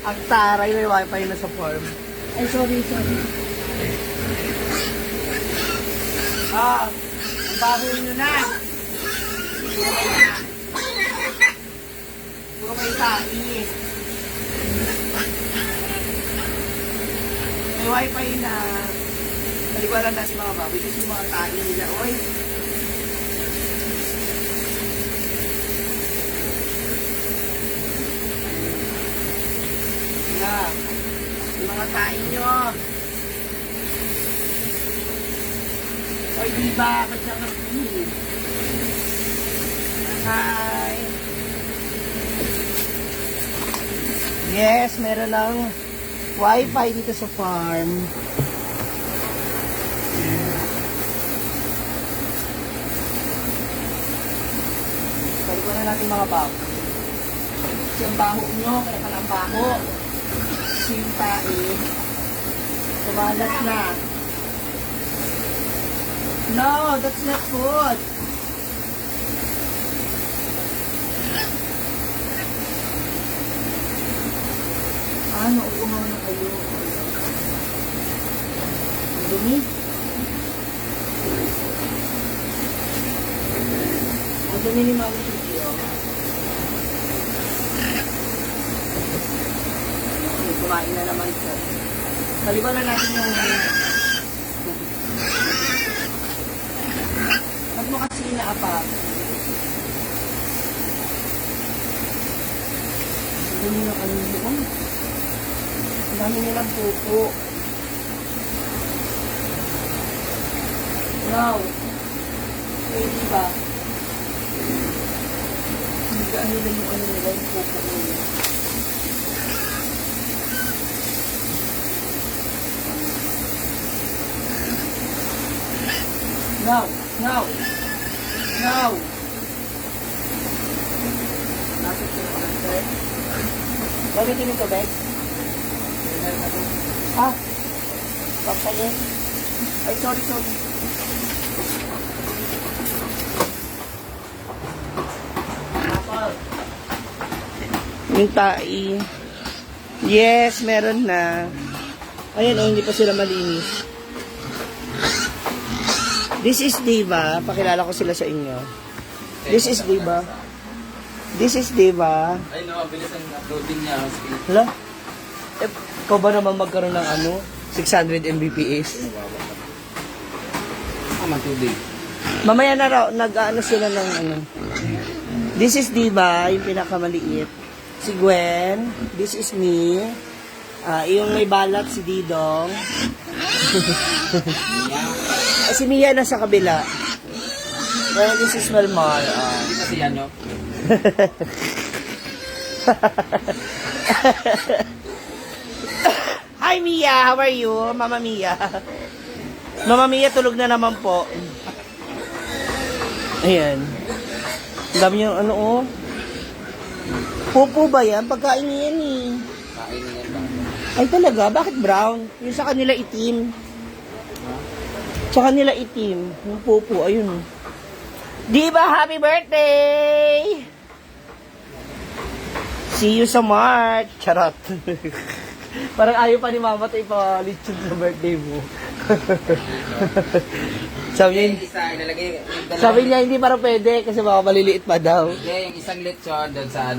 Ang taray, may wifi na sa farm. Ay, sorry. Ah, ang baho nyo na. Puro may tais. May wifi na. Naliwalan na si mga baboy kasi yung mga tais nila. Oy. Na. Yung mga tais nyo. Oy, diba? Ba't na kasi? Hi! Yes, meron ng wifi dito sa farm. Balik na natin mga bago. Kasi ang baho nyo, kaya pala ang baho. Sintain. Kumalat na. No, that's not food. Ano, umaw na kayo. Dumi. Ang dumi ni Mami Shiki, oh. Kumain na naman po. Balikan na natin yung... Ba't mo kasi inaapa? Ang dumi na kami doon. Ang dami nilang pupo. Wow. Okay, diba? Hindi ka nila yung ano nila, yung pupo nila. Now! Nasip ko yung answer. Gamitin yung tubig? Ah! Papayin. Ay, sorry. Yung tai. Yes, meron na. Ayan, oh, hindi pa sila malinis. This is Diva. Pakilala ko sila sa inyo. This is Diva. Ay, no, bilis ang uploading niya. Hala? Eh, ikaw ba naman magkaroon ng 600 Mbps? Matubig. Mamaya na raw, sila ng This is Diva, yung pinakamaliit. Si Gwen. This is me. Yung may balat, si Didong. Si Mia nasa kabila. Well, this is Melmar. Hindi kasi yan, no? Hi Mia, how are you? Mama Mia. Mama Mia, tulog na naman po. Ayan. Ang dami yung Pupo ba yan? Pagkain niya yan eh. Kain niya ba? Ay talaga, bakit brown? Yung sa kanila itim. Sa kanila itim. Yung pupo, ayun. Diba, happy birthday! See you sa March. Charot. Parang ayaw pa ni Mama tayo pa-lechon sa birthday mo. Sabi niya, hindi parang pwede kasi baka maliliit pa daw. Hindi, yung isang lechon doon sa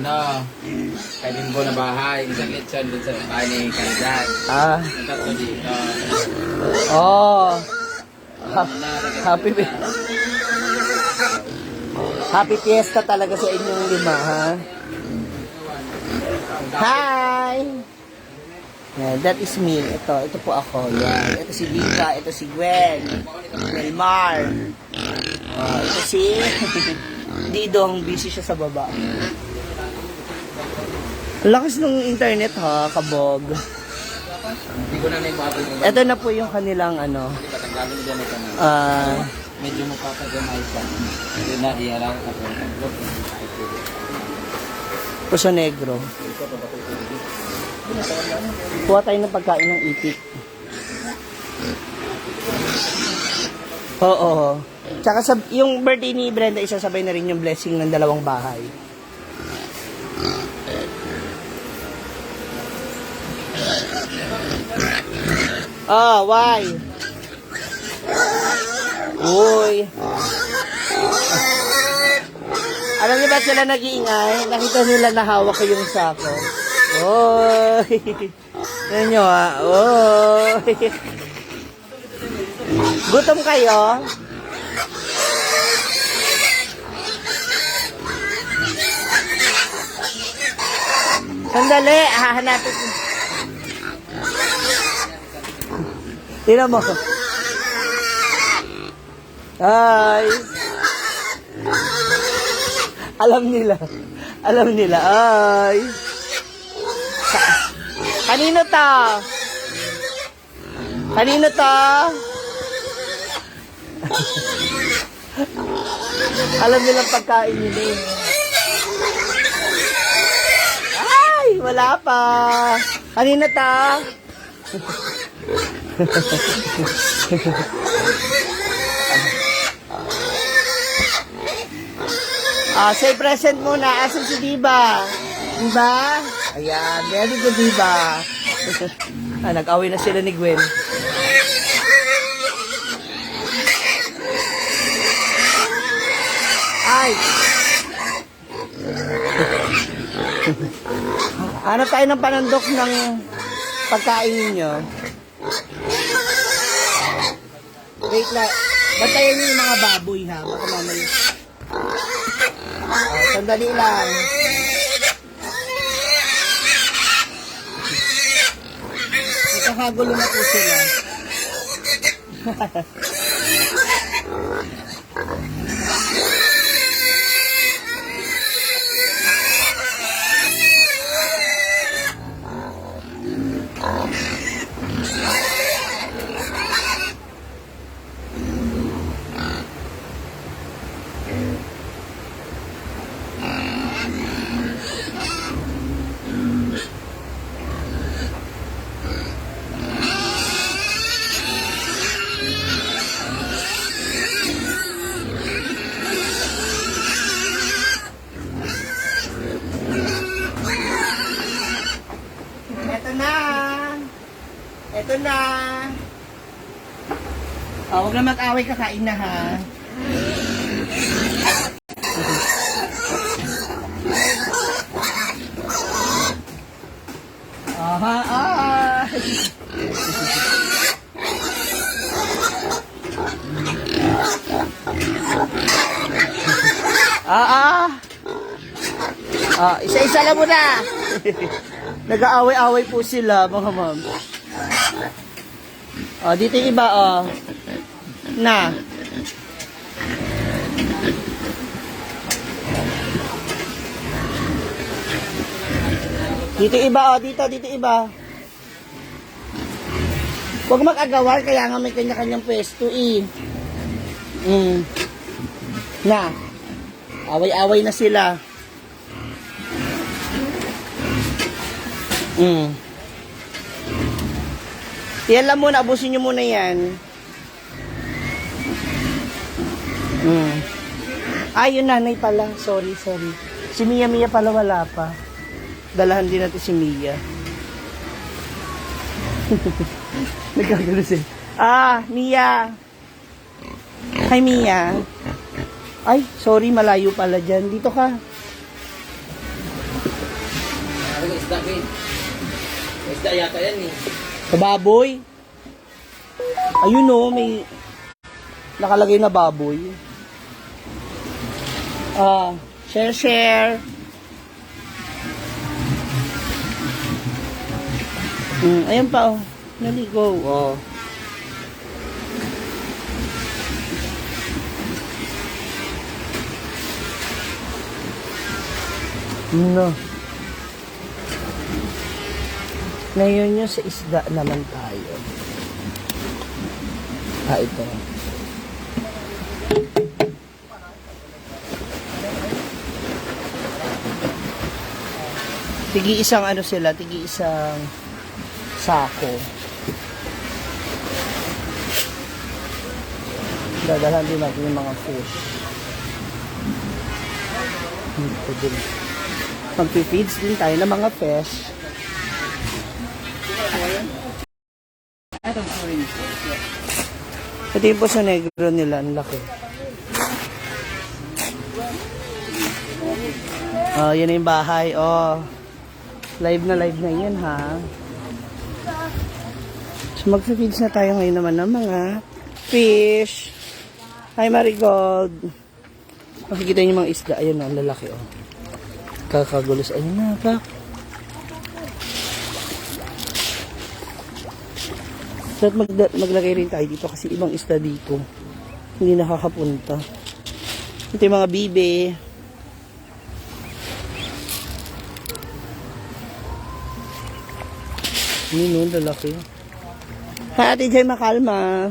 kay Limbo na bahay. Isang lechon doon sa bahay ni Karizat. Ang tatlo dito. Oh. Happy fiesta talaga sa inyong lima, ha? Hi! Yeah, that is me. Ito po ako. Yan. Ito si Vika, ito si Gwen, Melmar. Ito si Didong, busy siya sa baba. Lakas ng internet ha, kabog. Hindi ko na naibabal yung Ito na po yung kanilang patanggalin dyan ito na. Medyo mapapagam pa. Hindi na iharap ako. Puso Negro. Kuha tayo ng pagkain ng itik. Oo. Tsaka yung birthday ni Brenda, isasabay na rin yung blessing ng dalawang bahay. Oh, why? Uy. Alam niyo ba sila nag-iingay? Nakita nila na hawak ko yung sako. Uy. Yan nyo Uy. Gutom kayo? Sandali, hahanapin ko. Tingnan mo. Hi. Alam nila. Alam nila. Ay. Kanino to? Kanino to? Alam nilang pagkain nila eh. Ay, wala pa. Kanino to? Say present muna. Asan si Diba? Diba? Ayan, very good, Diba? Nag-away na sila ni Gwen. Ay! Ano tayo ng panandok ng pagkain ninyo? Wait lang. Bantayan niyo yung mga baboy ha. Baka mamaya. Sandali lang. Nagkakagulo na po sila. Ito na. Huwag na mag-away, kakain na ha. Aha, ay. Isa-isa lang muna. Nag-aaway-away po sila, mga ma'am. Dito yung iba, na. Dito iba, dito iba. Huwag mag-agawar, kaya nga may kanya-kanyang pwesto, Na. Away-away na sila. Yan lang muna, abusin nyo muna yan. Yun nanay pala. Sorry. Si Mia pala wala pa. Dalahan din natin si Mia. Nagkagano siya. Mia. Hi, Mia. Ay, sorry, malayo pala dyan. Dito ka. Isda yata yan eh. Sa baboy. Ayun may nakalagay na baboy. Share. Ayan pa naligo. No. Ngayon sa isda naman tayo. Ito. Tigi-isang tigi-isang sako. Dadalhan din natin yung mga fish. Magpi-feeds din tayo ng mga fish. Ito yung Poso Negro nila, ang laki. Oh, yan na yung bahay. Oh, live na yan, ha? So, mag-feeds na tayo ngayon naman ng mga fish. Hi, Marigold. Makikita niyo yung mga isda. Ayun, ang lalaki, oh. Kakagulos. Ayun na, pak. So, maglagay rin tayo dito kasi ibang isda dito. Hindi nakakapunta. Ito yung mga bibe. Yun, no, lalaki. Ha, Ate Jay, makalma.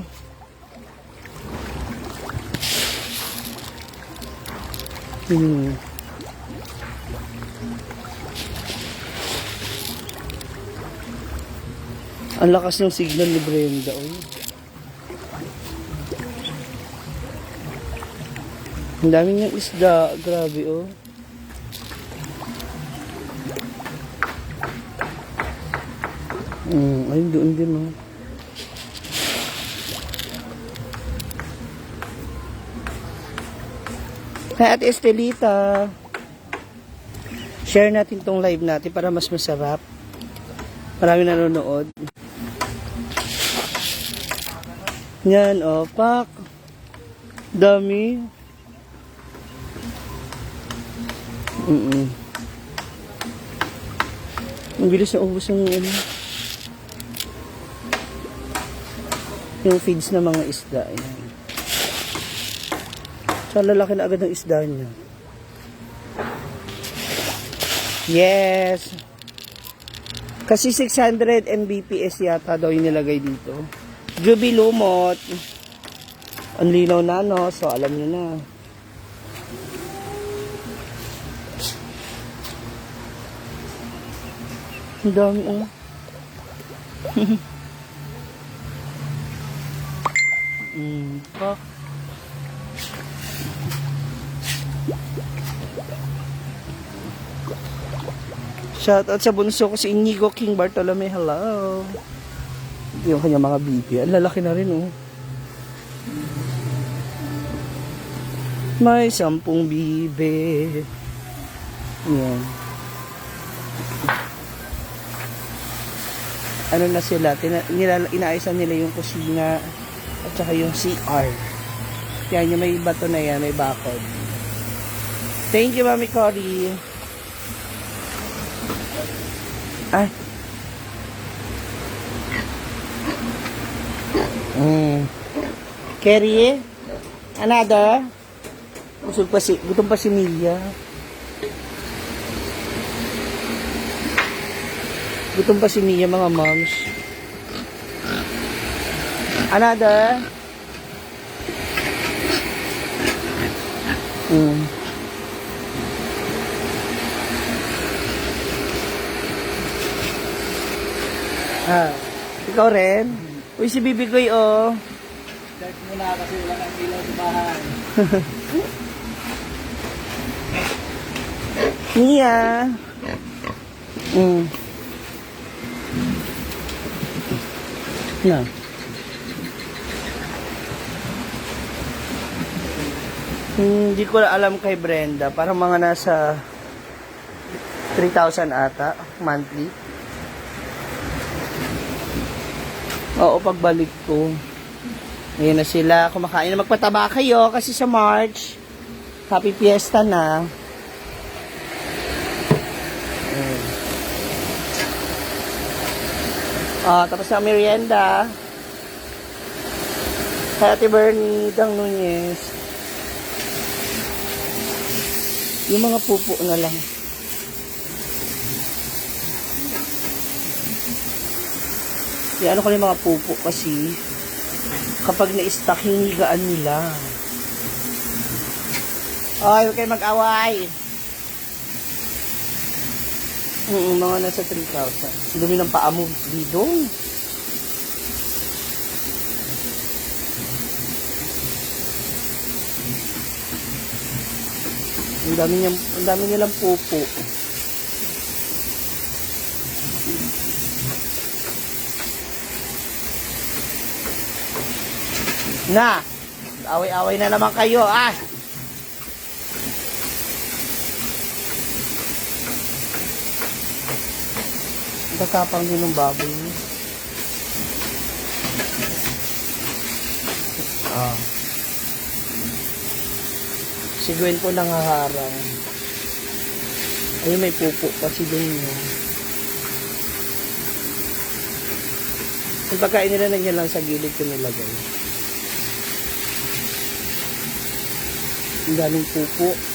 Ang lakas ng signal ni Brenda. Oy. Ang dami niyang isda. Grabe, oh. Ayun, doon din, oh. Hi, Ate Estelita. Share natin tong live natin para mas masarap. Marami nanonood. Yan, oh, pak. Dami. Ang bilis na ubos ng ano. Yung feeds ng mga isda. Yan. So, lalaki na agad ng isda niya. Yes. Kasi 600 Mbps yata daw yung nilagay dito. Juby Lumot. Ang linaw na, no? So, alam nyo na. Ang dami, oh. Pak. Shoutout sa bunso ko si Inigo King Bartolome. Hello. Yung kanya mga bibi. Ang lalaki na rin, oh. May 10 bibe. Yan. Ano na sila? Inaayusan nila yung kusina at saka yung CR. Yan, yung may bato na yan. May bakod. Thank you, Mami Cory. Ay. Kerry? Another? Gutom pa si Mia. Gutom pa si Mia, mga moms. Another? Ikaw rin? Uy, si Bibi Koy, oh. Start muna kasi wala kang ilaw sa bahay. Mia. Na. Hindi ko alam kay Brenda. Parang mga nasa 3,000 ata monthly. Oo, pagbalik ko. Ngayon na sila. Kumakain na. Magpataba kayo kasi sa March. Happy Fiesta na. Tapos na merienda. Kay Ate Bernie Dang Nunez. Yung mga pupo na lang. Ano ko yung mga pupo kasi kapag na-stock, hinigaan nila. Ay, huwag kayo mag-away. Mga nasa 3,000. Dumi ng paa mo dito. Ang dami nilang pupo. Na, away-away na naman kayo, ah. Nagkakapang din ng baboy niya. Ah. Si Gwen po nangaharang. Ayun, may pupo pa si Gwen niya. Yung pagkain nila na lang sa gilid ko nilagay. Ang daming pupo.